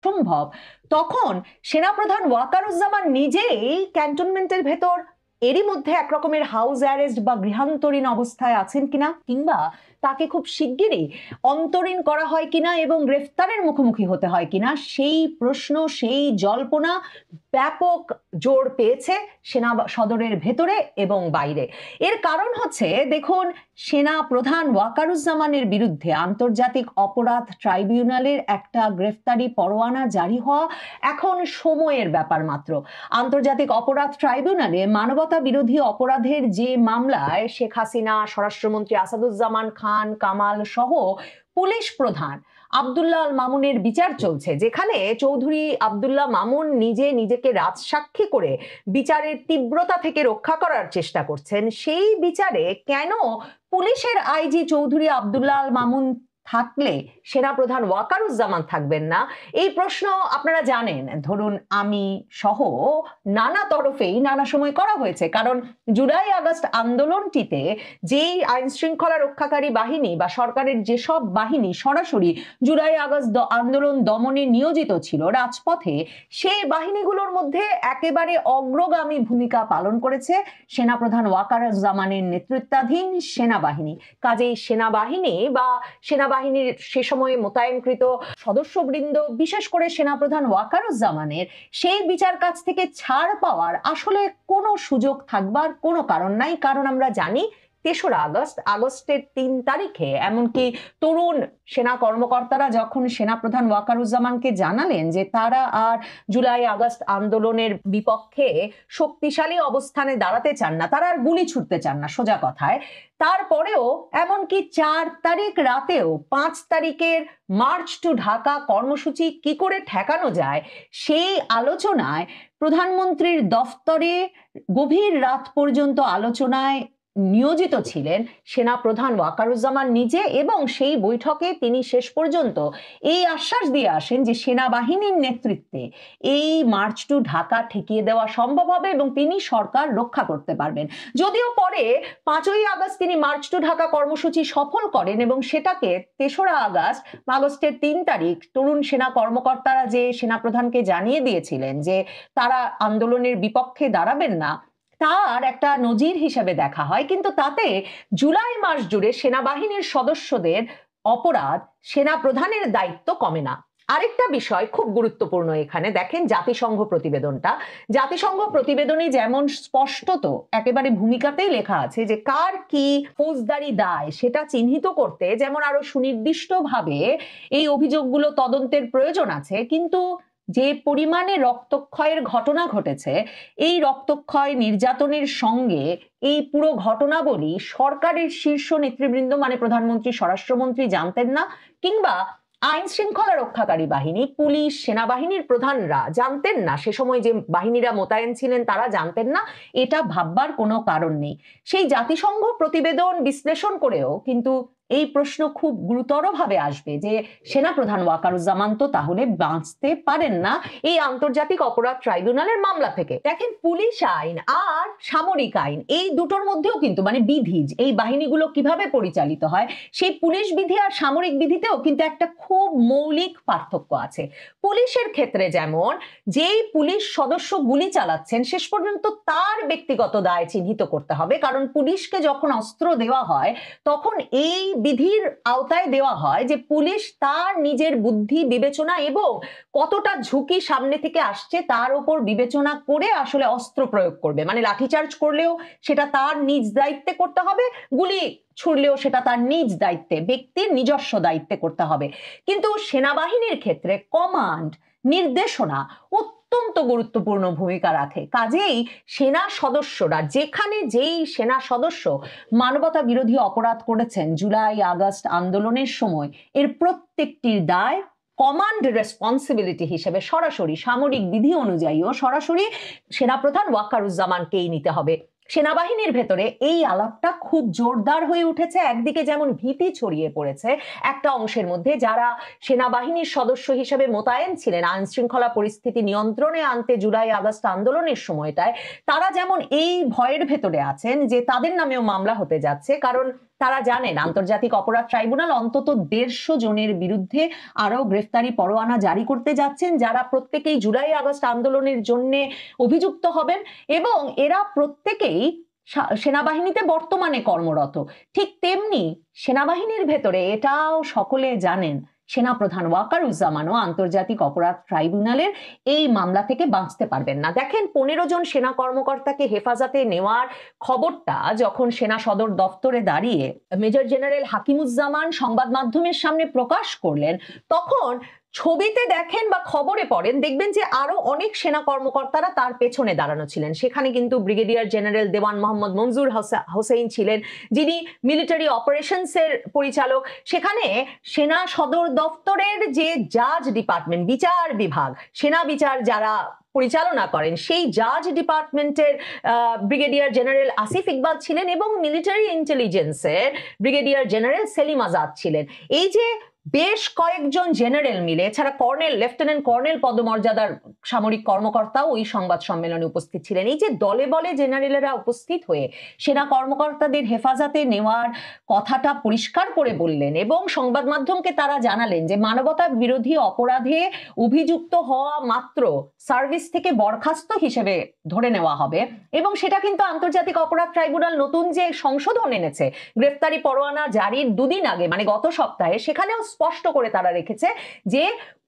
সম্ভব, তখন সেনাপ্রধান ওয়াকারুজ্জামান নিজেই ক্যান্টনমেন্টের ভেতর এরই মধ্যে একরকমের হাউস অ্যারেস্ট বা গৃহান্তরীণ অবস্থায় আছেন কিনা, কিংবা তাকে খুব শিগগিরই অন্তরীণ করা হয় কিনা এবং গ্রেফতারের মুখোমুখি হতে হয় কিনা, সেই প্রশ্ন, সেই জল্পনা ব্যাপক জোর পেয়েছে সেনা সদরের ভেতরে এবং বাইরে। এর কারণ হচ্ছে, দেখুন, সেনা প্রধান ওয়াকারুজ্জামানের বিরুদ্ধে আন্তর্জাতিক অপরাধ ট্রাইব্যুনালের একটা গ্রেফতারি পরোয়ানা জারি হওয়া এখন সময়ের ব্যাপার মাত্র। আন্তর্জাতিক অপরাধ ট্রাইব্যুনালে মানবতা বিরোধী অপরাধের যে মামলায় শেখ হাসিনা, স্বরাষ্ট্রমন্ত্রী আসাদুজ্জামান খান কামাল সহ পুলিশ প্রধান আব্দুল্লাহ আল মামুনের বিচার চলছে, যেখানে চৌধুরী আব্দুল্লাহ মামুন নিজেকে রাজসাক্ষী করে বিচারের তীব্রতা থেকে রক্ষা করার চেষ্টা করছেন, সেই বিচারে কেন পুলিশের আইজি চৌধুরী আব্দুল্লাহ আল মামুন থাকলে সেনাপ্রধান ওয়াকারুজ্জামান থাকবেন না? এই প্রশ্ন আপনারা জানেন, ধরুন আমি সহ নানা তরফেই নানা সময় করা হয়েছে। কারণ জুলাই আগস্ট আন্দোলনটিতে যেই আইন শৃঙ্খলা রক্ষাকারী বাহিনী বা সরকারের যেসব বাহিনী সরাসরি জুলাই আগস্ট আন্দোলন দমনে নিয়োজিত ছিল রাজপথে, সেই বাহিনীগুলোর মধ্যে একেবারে অগ্রগামী ভূমিকা পালন করেছে সেনাপ্রধান ওয়াকারুজ্জামানের নেতৃত্বাধীন সেনাবাহিনী। কাজেই সেনাবাহিনী বা সেনাবাহিনীর সে সময়ে মোতায়েনকৃত সদস্যবৃন্দ, বিশেষ করে সেনাপ্রধান ওয়াকারুজ্জামানের সেই বিচার কাজ থেকে ছাড় পাওয়ার আসলে কোনো সুযোগ থাকবার কোনো কারণ নাই। কারণ আমরা জানি ৩রা আগস্টের ৩ তারিখে এমনকি তরুণ সেনা কর্মকর্তারা যখন সেনাপ্রধান ওয়াকারুজ্জামানকে জানালেন যে তারা আর জুলাই আগস্ট আন্দোলনের বিপক্ষে শক্তিশালী অবস্থানে দাঁড়াতে চান না, তারা আর গুলি ছুটতে চান না সোজা কথায়, তারপরেও এমনকি ৪ তারিখ রাতেও ৫ তারিখের মার্চ টু ঢাকা কর্মসূচি কি করে ঠেকানো যায়, সেই আলোচনায় প্রধানমন্ত্রীর দফতরে গভীর রাত পর্যন্ত আলোচনায় নিয়োজিত ছিলেন সেনাপ্রধান ওয়াকারুজ্জামান নিজে। এবং সেই বৈঠকে তিনি শেষ পর্যন্ত এই আশ্বাস দিয়ে আসেন যে সেনাবাহিনীর নেতৃত্বে এই মার্চ টু ঢাকা ঠেকিয়ে দেওয়া সম্ভব হবে এবং তিনি সরকার রক্ষা করতে পারবেন। যদিও পরে ৫ই আগস্ট তিনি মার্চ টু ঢাকা কর্মসূচি সফল করেন এবং সেটাকে ৩রা আগস্টের ৩ তারিখ তরুণ সেনা কর্মকর্তারা যে সেনাপ্রধানকে জানিয়ে দিয়েছিলেন যে তারা আন্দোলনের বিপক্ষে দাঁড়াবেন না, তার একটা নজির হিসেবে দেখা হয়। কিন্তু তাতে জুলাই মাস জুড়ে সেনাবাহিনীর সদস্যদের অপরাধ, সেনা প্রধানের দায়িত্ব কমে না। আরেকটা বিষয় খুব গুরুত্বপূর্ণ এখানে দেখেন, জাতিসংঘ প্রতিবেদনে যেমন স্পষ্টত একেবারে ভূমিকাতেই লেখা আছে যে কার কি ফৌজদারি দায় সেটা চিহ্নিত করতে যেমন আরো সুনির্দিষ্টভাবে এই অভিযোগগুলো তদন্তের প্রয়োজন আছে, কিন্তু যে পরিমাণে রক্তক্ষয়ের ঘটনা ঘটেছে, এই রক্তক্ষয় নির্যাতনের সঙ্গে এই পুরো ঘটনাবলী সরকারের শীর্ষ নেতৃবৃন্দ মানে প্রধানমন্ত্রী, স্বরাষ্ট্রমন্ত্রী জানতেন না, কিংবা আইন শৃঙ্খলা রক্ষাকারী বাহিনী, পুলিশ, সেনাবাহিনীর প্রধানরা জানতেন না, সে সময় যে বাহিনীরা মোতায়েন ছিলেন তারা জানতেন না, এটা ভাববার কোনো কারণ নেই। সেই জাতিসংঘ প্রতিবেদন বিশ্লেষণ করেও কিন্তু এই প্রশ্ন খুব গুরুতরভাবে আসবে যে সেনাপ্রধান ওয়াকারুজ্জামান তো তাহলে বাঁচতে পারেন না এই আন্তর্জাতিক অপরাধ ট্রাইব্যুনালের মামলা থেকে। দেখেন, পুলিশ আইন আর সামরিক আইন এই দুটোর মধ্যেও কিন্তু মানে বিধি, এই বাহিনীগুলো কিভাবে পরিচালিত হয়, সেই পুলিশ বিধি আর সামরিক বিধিতেও কিন্তু একটা খুব মৌলিক পার্থক্য আছে। পুলিশের ক্ষেত্রে যেমন যেই পুলিশ সদস্য গুলি চালাচ্ছেন শেষ পর্যন্ত তার ব্যক্তিগত দায় চিহ্নিত করতে হবে, কারণ পুলিশকে যখন অস্ত্র দেওয়া হয় তখন এই বিধির আওতায় দেওয়া হয় যে পুলিশ তার নিজের বুদ্ধি বিবেচনা এবং কতটা ঝুঁকি সামনে থেকে আসছে তার উপর বিবেচনা করে আসলে অস্ত্র প্রয়োগ করবে। মানে লাঠিচার্জ করলেও সেটা তার নিজ দায়িত্বে করতে হবে, গুলি ছুড়লেও সেটা তার নিজ দায়িত্বে, ব্যক্তির নিজস্ব দায়িত্বে করতে হবে। কিন্তু সেনাবাহিনীর ক্ষেত্রে কমান্ড, নির্দেশনা অত্যন্ত গুরুত্বপূর্ণ ভূমিকা রাখে। কাজেই সেনা সদস্যরা, যেখানে যেই সেনা সদস্য মানবতা বিরোধী অপরাধ করেছেন জুলাই আগস্ট আন্দোলনের সময়, এর প্রত্যেকটির দায় কমান্ড রেসপন্সিবিলিটি হিসেবে সরাসরি সামরিক বিধি অনুযায়ীও সরাসরি সেনাপ্রধান ওয়াকারুজ্জামানকেই নিতে হবে। সেনাবাহিনীর ভেতরে এই আলাপটা খুব জোরদার হয়ে উঠেছে। একদিকে যেমন ভীতি ছড়িয়ে পড়েছে একটা অংশের মধ্যে, যারা সেনাবাহিনীর সদস্য হিসেবে মোতায়েন ছিলেন আইন শৃঙ্খলা পরিস্থিতি নিয়ন্ত্রণে আনতে জুলাই আগস্ট আন্দোলনের সময়টায়, তারা যেমন এই ভয়ের ভেতরে আছেন যে তাদের নামেও মামলা হতে যাচ্ছে। কারণ তারা জানেন আন্তর্জাতিক অপরাধ ট্রাইব্যুনাল অন্তত 150 জনের বিরুদ্ধে আরো গ্রেফতারি পরোয়ানা জারি করতে যাচ্ছেন, যারা প্রত্যেকেই জুলাই আগস্ট আন্দোলনের জন্য অভিযুক্ত হবেন এবং এরা প্রত্যেকেই সেনাবাহিনীতে বর্তমানে কর্মরত। ঠিক তেমনি সেনাবাহিনীর ভেতরে এটাও সকলে জানেন সেনাপ্রধান ওয়াকারুজ্জামানও আন্তর্জাতিক অপরাধ ট্রাইব্যুনালের এই মামলা থেকে বাঁচতে পারবেন না। দেখেন, 15 জন সেনা কর্মকর্তাকে হেফাজতে নেওয়ার খবরটা যখন সেনা সদর দপ্তরে দাঁড়িয়ে মেজর জেনারেল হাকিমুজ্জামান সংবাদ মাধ্যমের সামনে প্রকাশ করলেন, তখন ছবিতে দেখেন বা খবরে পড়েন দেখবেন যে আরো অনেক সেনা কর্মকর্তারা তার পেছনে দাঁড়ানো ছিলেন। সেখানে কিন্তু ব্রিগেডিয়ার জেনারেল দেওয়ান মোহাম্মদ মনজুর হোসেন ছিলেন, যিনি মিলিটারি অপারেশনসের পরিচালক। সেখানে সেনা সদর দপ্তরের যে জাজ ডিপার্টমেন্ট, বিচার বিভাগ, সেনা বিচার যারা পরিচালনা করেন, সেই জাজ ডিপার্টমেন্টের ব্রিগেডিয়ার জেনারেল আসিফ ইকবাল ছিলেন এবং মিলিটারি ইন্টেলিজেন্সের ব্রিগেডিয়ার জেনারেল সেলিম আজাদ ছিলেন। এই যে বেশ কয়েকজন জেনারেল মিলে, এছাড়া কর্নেল, লেফটেন্যান্ট কর্নেল পদমর্যাদার সামরিক কর্মকর্তাও ওই সংবাদ সম্মেলনে উপস্থিত ছিলেন। এই যে দলে বলে জেনারেলেরা উপস্থিত হয়ে সেনা কর্মকর্তাদের হেফাজতে নেওয়ার কথাটা পরিষ্কার করে বললেন এবং সংবাদ মাধ্যমকে তারা জানালেন যে মানবতা বিরোধী অপরাধে অভিযুক্ত হওয়া মাত্র সার্ভিস থেকে বরখাস্ত হিসেবে ধরে নেওয়া হবে। এবং সেটা কিন্তু আন্তর্জাতিক অপরাধ ট্রাইব্যুনাল নতুন যে সংশোধন এনেছে গ্রেফতারি পরোয়ানা জারির 2 দিন আগে, মানে গত সপ্তাহে, সেখানেও স্পষ্ট করে তারা রেখেছে যে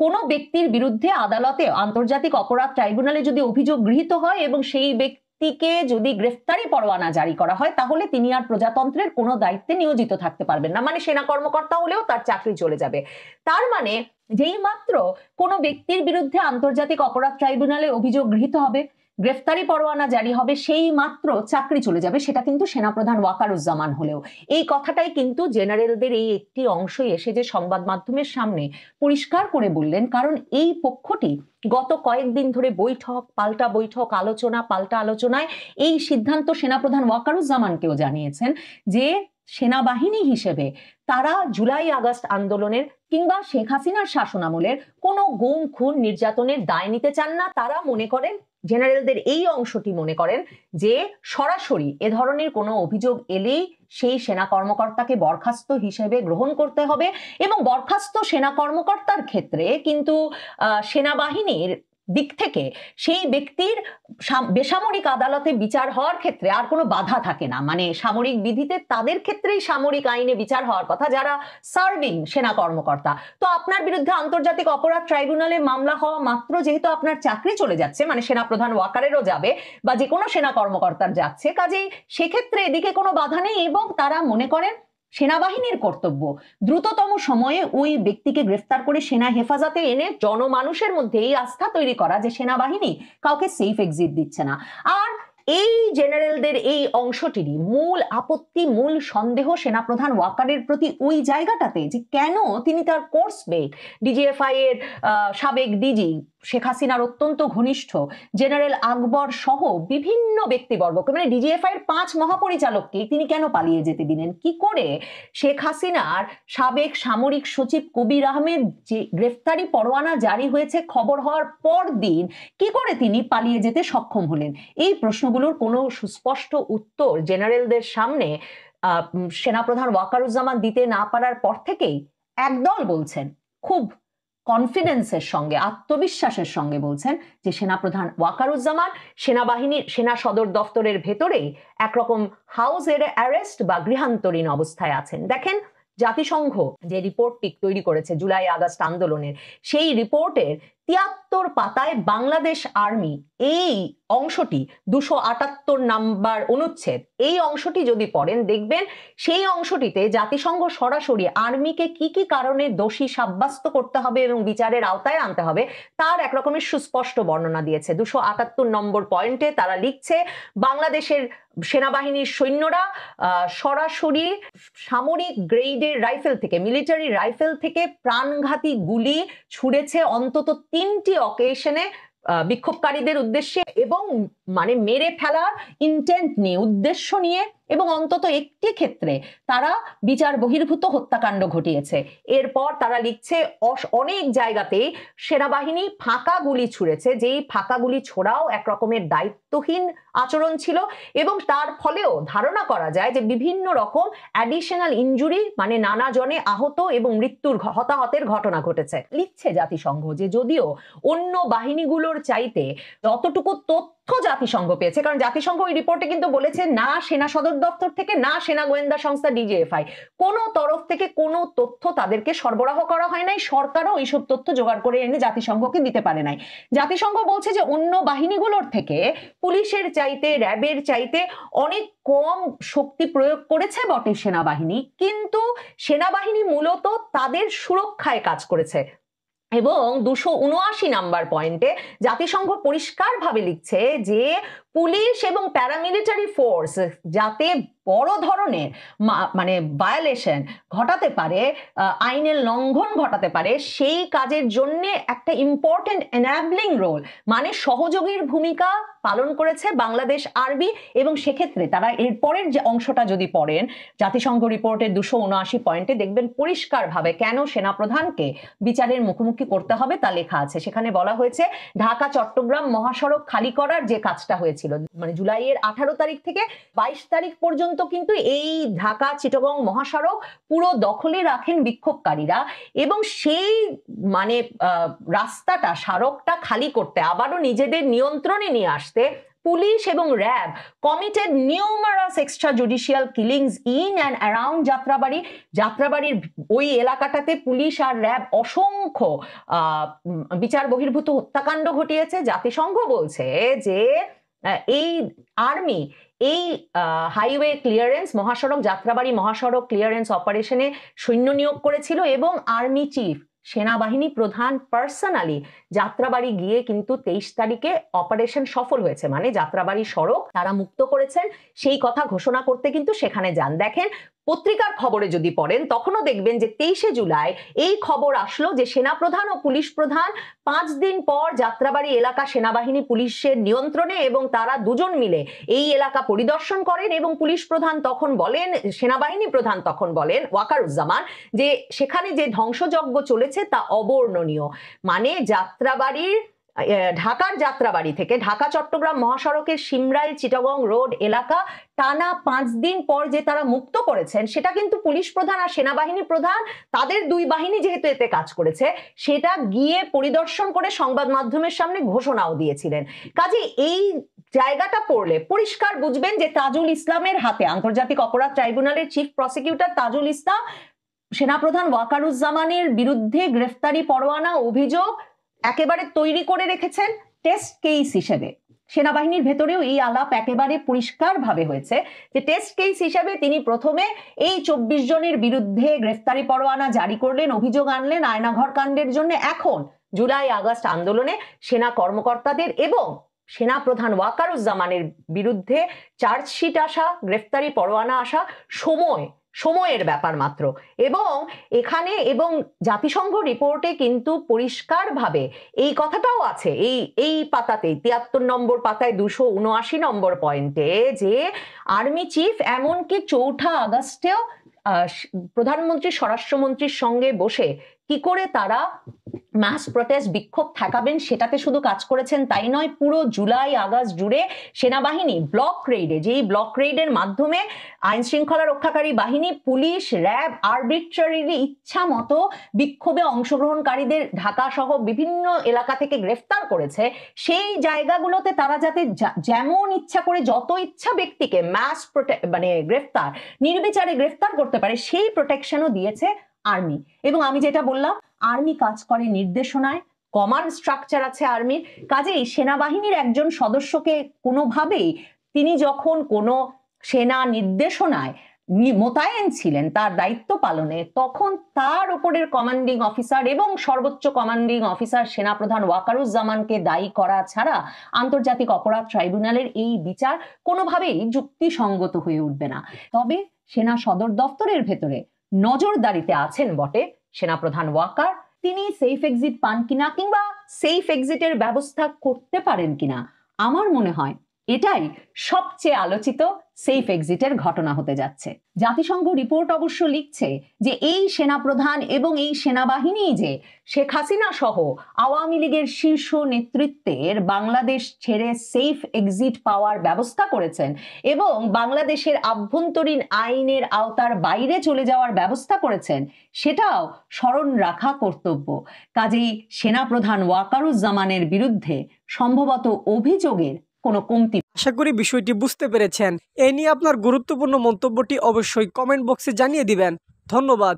কোনো ব্যক্তির বিরুদ্ধে আদালতে আন্তর্জাতিক অপরাধ ট্রাইব্যুনালে যদি অভিযোগ গৃহীত হয় এবং সেই ব্যক্তিকে যদি গ্রেফতারি পরোয়ানা জারি করা হয়, তাহলে তিনি আর প্রজাতন্ত্রের কোনো দায়িত্বে নিয়োজিত থাকতে পারবেন না। মানে সেনা কর্মকর্তা হলেও তার চাকরি চলে যাবে। তার মানে যেই মাত্র কোনো ব্যক্তির বিরুদ্ধে আন্তর্জাতিক অপরাধ ট্রাইব্যুনালে অভিযোগ গৃহীত হবে, গ্রেফতারি পরোয়ানা জারি হবে, সেই মাত্র চাকরি চলে যাবে, সেটা কিন্তু সেনাপ্রধান ওয়াকারুজ্জামান হলেও। এই কথাটাই কিন্তু জেনারেলদের এই একটি অংশই এসে যে সংবাদ মাধ্যমের সামনে পরিষ্কার করে বললেন, কারণ এই পক্ষটি গত কয়েকদিন ধরে বৈঠক পাল্টা বৈঠক, আলোচনা পাল্টা আলোচনায় এই সিদ্ধান্ত সেনাপ্রধান ওয়াকারুজ্জামানকেও জানিয়েছেন যে সেনাবাহিনী হিসেবে তারা জুলাই আগস্ট আন্দোলনের কিংবা শেখ হাসিনার শাসনামলের কোনো গুম খুন নির্যাতনের দায় নিতে চান না। তারা মনে করেন, জেনারেলদের এই অংশটি মনে করেন যে সরাসরি এ ধরনের কোনো অভিযোগ এলেই সেই সেনা কর্মকর্তাকে বরখাস্ত হিসেবে গ্রহণ করতে হবে এবং বরখাস্ত সেনা কর্মকর্তার ক্ষেত্রে কিন্তু সেনাবাহিনীর দিক থেকে সেই ব্যক্তির বেসামরিক আদালতে বিচার হওয়ার ক্ষেত্রে আর কোনো বাধা থাকে না। মানে সামরিক বিধিতে তাদের ক্ষেত্রেই সামরিক আইনে বিচার হওয়ার কথা, যারা সার্ভিং সেনা কর্মকর্তা। তো আপনার বিরুদ্ধে আন্তর্জাতিক অপরাধ ট্রাইব্যুনালে মামলা হওয়া মাত্র যেহেতু আপনার চাকরি চলে যাচ্ছে, মানে সেনাপ্রধান ওয়াকারেরও যাবে বা যে কোনো সেনা কর্মকর্তার যাচ্ছে, কাজেই সেক্ষেত্রে এদিকে কোনো বাধা নেই এবং তারা মনে করেন সেনাবাহিনীর কর্তব্য দ্রুততম সময়ে ওই ব্যক্তিকে গ্রেফতার করে সেনা হেফাজতে এনে জনমানুষের মধ্যে এই আস্থা তৈরি করা যে সেনাবাহিনী কাউকে সেফ এক্সিট দিচ্ছে না। আর এই জেনারেলদের এই অংশটিরই মূল আপত্তি, মূল সন্দেহ সেনাপ্রধান ওয়াকারের প্রতি ওই জায়গাটাতে যে কেন তিনি তার কোর্সমেট ডিজিএফআই এর সাবেক ডিজি শেখ হাসিনার অত্যন্ত ঘনিষ্ঠ জেনারেল আকবর সহ বিভিন্ন ব্যক্তিবর্গকে, মানে ডিজিএফআই এর 5 মহাপরিচালককে তিনি কেন পালিয়ে যেতে দিলেন? কি করে শেখ হাসিনার সাবেক সামরিক সচিব কবির আহমেদ যে গ্রেফতারি পরোয়ানা জারি হয়েছে খবর হওয়ার পর দিন কি করে তিনি পালিয়ে যেতে সক্ষম হলেন? এই প্রশ্নগুলোর কোনো সুস্পষ্ট উত্তর জেনারেলদের সামনে সেনাপ্রধান ওয়াকারুজ্জামান দিতে না পারার পর থেকেই একদল বলছেন, খুব কনফিডেন্সের সঙ্গে, আত্মবিশ্বাসের সঙ্গে বলছেন যে সেনাপ্রধান ওয়াকারুজ্জামান সেনাবাহিনীর সেনা সদর দপ্তরের ভেতরেই একরকম হাউস অ্যারেস্ট বা গৃহান্তরীণ অবস্থায় আছেন। দেখেন, জাতিসংঘ যে রিপোর্টটি তৈরি করেছে জুলাই আগস্ট আন্দোলনের, সেই রিপোর্টের 73 পাতায় বাংলাদেশ আর্মি এই অংশটি 278 নাম্বার অনুচ্ছেদ, এই অংশটি যদি পড়েন দেখবেন সেই অংশটিতে জাতিসংঘ সরাসরি আর্মিকে কি কি কারণে দোষী সাব্যস্ত করতে হবে এবং বিচারের আওতায় আনতে হবে তার এক রকমের সুস্পষ্ট বর্ণনা দিয়েছে। 278 নম্বর পয়েন্টে তারা লিখছে, বাংলাদেশের সেনাবাহিনীর সৈন্যরা সরাসরি সামরিক গ্রেডের রাইফেল থেকে, মিলিটারি রাইফেল থেকে প্রাণঘাতী গুলি ছুড়েছে অন্তত 3টি অকেশনে বিক্ষোভকারীদের উদ্দেশ্যে এবং মানে মেরে ফেলার ইন্টেন্ট নিয়ে, উদ্দেশ্য নিয়ে এবং অন্তত একটি ক্ষেত্রে তারা বিচার বহির্ভূত হত্যাকাণ্ড ঘটিয়েছে। এরপর তারা লিখছে অনেক জায়গাতেই সেনাবাহিনী ফাঁকা গুলি ছুঁড়েছে, যেই ফাঁকা গুলি ছোড়াও এক রকমের দায়িত্বহীন আচরণ ছিল এবং তার ফলেও ধারণা করা যায় যে বিভিন্ন রকম অ্যাডিশনাল ইনজুরি মানে নানা জনে আহত এবং মৃত্যুর হতাহতের ঘটনা ঘটেছে। লিখছে জাতিসংঘ যে যদিও অন্য বাহিনীগুলোর চাইতে যতটুকু তথ্য জাতিসংঘ পেয়েছে, কারণ জাতিসংঘ ওই রিপোর্টে কিন্তু বলেছে না সেনা সদর দপ্তর থেকে না সেনা গোয়েন্দা সংস্থা ডিজিএফআই কোনো তরফ থেকে কোনো তথ্য তাদেরকে সরবরাহ করা হয় নাই, সরকারও এইসব তথ্য জোগাড় করে এনে জাতিসংঘকে দিতে পারে নাই। জাতিসংঘ বলছে যে অন্য বাহিনীগুলোর থেকে পুলিশের চাইতে র্যাবের চাইতে অনেক কম শক্তি প্রয়োগ করেছে বটে সেনাবাহিনী, কিন্তু সেনাবাহিনী মূলত তাদের সুরক্ষায় কাজ করেছে। এবং 279 নাম্বার পয়েন্টে জাতিসংঘ পরিষ্কারভাবে লিখছে যে পুলিশ এবং প্যারামিলিটারি ফোর্স যাতে বড় ধরনের মানে ভায়োলেশন ঘটাতে পারে, আইনের লঙ্ঘন ঘটাতে পারে, সেই কাজের জন্য একটা ইম্পর্টেন্ট এনাবলিং রোল মানে সহযোগীর ভূমিকা পালন করেছে বাংলাদেশ আর্মি। এবং সেক্ষেত্রে তারা এরপরের যে অংশটা যদি পড়েন জাতিসংঘ রিপোর্টের 279 পয়েন্টে দেখবেন পরিষ্কারভাবে কেন সেনাপ্রধানকে বিচারের মুখোমুখি করতে হবে তা লেখা আছে। সেখানে বলা হয়েছে ঢাকা চট্টগ্রাম মহাসড়ক খালি করার যে কাজটা হয়েছিল মানে জুলাইয়ের 18 তারিখ থেকে 22 তারিখ পর্যন্ত কিন্তু এই ঢাকা চিটাগং মহাসড়ক পুরো দখলে রাখেন বিক্ষোভকারীরা এবং সেই মানে রাস্তাটা সড়কটা খালি করতে আবারও নিজেদের নিয়ন্ত্রণে নিয়ে আসতে পুলিশ এবং RAB committed numerous extrajudicial killings in and around Jatrabari. যাত্রাবাড়ির ওই এলাকাটাতে পুলিশ আর র্যাব অসংখ্য বিচার বহির্ভূত হত্যাকাণ্ড ঘটিয়েছে। জাতিসংঘ বলছে যে এই আর্মি এই হাইওয়ে ক্লিয়ারেন্স মহাসড়ক যাত্রাবাড়ি মহাসড়ক ক্লিয়ারেন্স অপারেশনে সৈন্য নিয়োগ করেছিল এবং আর্মি চিফ সেনাবাহিনী প্রধান পার্সোনালি যাত্রাবাড়ি গিয়ে কিন্তু 23 তারিখে অপারেশন সফল হয়েছে মানে যাত্রাবাড়ি সড়ক তারা মুক্ত করেছেন সেই কথা ঘোষণা করতে কিন্তু সেখানে যান। দেখেন পত্রিকার খবরে যদি পড়েন তখনও দেখবেন যে 23শে জুলাই এই খবর আসলো যে সেনাপ্রধান ও পুলিশ প্রধান 5 দিন পর যাত্রাবাড়ি এলাকা সেনাবাহিনী পুলিশের নিয়ন্ত্রণে এবং তারা দুজন মিলে এই এলাকা পরিদর্শন করেন এবং পুলিশ প্রধান তখন বলেন সেনাবাহিনী প্রধান তখন বলেন ওয়াকারুজ্জামান যে সেখানে যে ধ্বংসযজ্ঞ চলেছে তা অবর্ণনীয়। মানে যাত্রাবাড়ির ঢাকার যাত্রাবাড়ি থেকে ঢাকা চট্টগ্রাম মহাসড়কের সিমরাইল চিটাগং রোড এলাকা টানা 5 দিন পর যে তারা মুক্ত করেছেন সেটা কিন্তু পুলিশ প্রধান আর সেনাবাহিনী প্রধান তাদের দুই বাহিনী যেহেতু এতে কাজ করেছে সেটা গিয়ে পরিদর্শন করে সংবাদ মাধ্যমের সামনে ঘোষণাও দিয়েছিলেন। কাজে এই জায়গাটা পড়লে পরিষ্কার বুঝবেন যে তাজুল ইসলামের হাতে আন্তর্জাতিক অপরাধ ট্রাইব্যুনালের চিফ প্রসিকিউটর তাজুল ইসলাম সেনাপ্রধান ওয়াকারুজ্জামানের বিরুদ্ধে গ্রেফতারি পরোয়ানা অভিযোগ একেবারে তৈরি করে রেখেছেন টেস্ট কেস হিসেবে। সেনাবাহিনীর ভেতরেও এই আলাপ একেবারে পরিষ্কারভাবে হয়েছে যে টেস্ট কেস হিসেবে তিনি প্রথমে এই 24 জনের বিরুদ্ধে গ্রেফতারি পরোয়ানা জারি করলেন, অভিযোগ আনলেন আয়নাঘর কাণ্ডের জন্য। এখন জুলাই আগস্ট আন্দোলনে সেনা কর্মকর্তাদের এবং সেনাপ্রধান ওয়াকারুজ্জামানের বিরুদ্ধে চার্জশিট আসা, গ্রেফতারি পরোয়ানা আসা সময়ের ব্যাপার মাত্র। এবং এখানে এবং জাতিসংঘ রিপোর্টে কিন্তু পরিষ্কারভাবে এই কথাটাও আছে এই পাতাতে 73 নম্বর পাতায় 279 নম্বর পয়েন্টে যে আর্মি চিফ এমনকি 4 আগস্টেও প্রধানমন্ত্রী স্বরাষ্ট্রমন্ত্রীর সঙ্গে বসে কি করে তারা মাস প্রটেস্ট বিক্ষোভ ঠেকাবেন সেটাতে শুধু কাজ করেছেন তাই নয়, পুরো জুলাই আগস্ট জুড়ে সেনাবাহিনী ব্লক রেইডে যেই ব্লক রেইডের মাধ্যমে আইন শৃঙ্খলা রক্ষাকারী বাহিনী পুলিশ র্যাব আরবিট্রারিলি ইচ্ছা মতো বিক্ষোভে অংশগ্রহণকারীদের ঢাকা সহ বিভিন্ন এলাকা থেকে গ্রেফতার করেছে, সেই জায়গাগুলোতে তারা যাতে যেমন ইচ্ছা করে যত ইচ্ছা ব্যক্তিকে মাস মানে গ্রেফতার নির্বিচারে গ্রেফতার করতে পারে সেই প্রোটেকশনও দিয়েছে আর্মি। এবং আমি যেটা বললাম আর্মি কাজ করে নির্দেশনায়, কমান্ড স্ট্রাকচার আছে আর্মির। কাজেই সেনাবাহিনীর একজন সদস্যকে কোনোভাবেই তিনি যখন কোনো সেনা নির্দেশনায় মোতায়েন ছিলেন তার দায়িত্ব পালনে তখন তার উপরের কমান্ডিং অফিসার এবং সর্বোচ্চ কমান্ডিং অফিসার সেনাপ্রধান ওয়াকারুজ্জামানকে দায়ী করা ছাড়া আন্তর্জাতিক অপরাধ ট্রাইব্যুনালের এই বিচার কোনোভাবেই যুক্তিসঙ্গত হয়ে উঠবে না। তবে সেনা সদর দপ্তরের ভেতরে নজরদারিতে আছেন বটে সেনাপ্রধান ওয়াকার, তিনি সেফ এক্সিট পান কিনা কিংবা সেফ এক্সিটের ব্যবস্থা করতে পারেন কিনা। আমার মনে হয় এটাই সবচেয়ে আলোচিত সেফ এক্সিটের ঘটনা হতে যাচ্ছে। জাতিসংঘ রিপোর্ট অবশ্য লিখছে যে এই সেনাপ্রধান এবং এই সেনাবাহিনী যে শেখ হাসিনা সহ আওয়ামী লীগের শীর্ষ নেতৃত্বের বাংলাদেশ ছেড়ে সেফ এক্সিট পাওয়ার ব্যবস্থা করেছেন এবং বাংলাদেশের আভ্যন্তরীণ আইনের আওতার বাইরে চলে যাওয়ার ব্যবস্থা করেছেন, সেটাও স্মরণ রাখা কর্তব্য। কাজেই সেনাপ্রধান ওয়াকারুজ্জামানের বিরুদ্ধে সম্ভবত অভিযোগের কোনো কমতি। আশা করি বিষয়টি বুঝতে পেরেছেন। এ নিয়ে আপনার গুরুত্বপূর্ণ মন্তব্যটি অবশ্যই কমেন্ট বক্সে জানিয়ে দিবেন। ধন্যবাদ।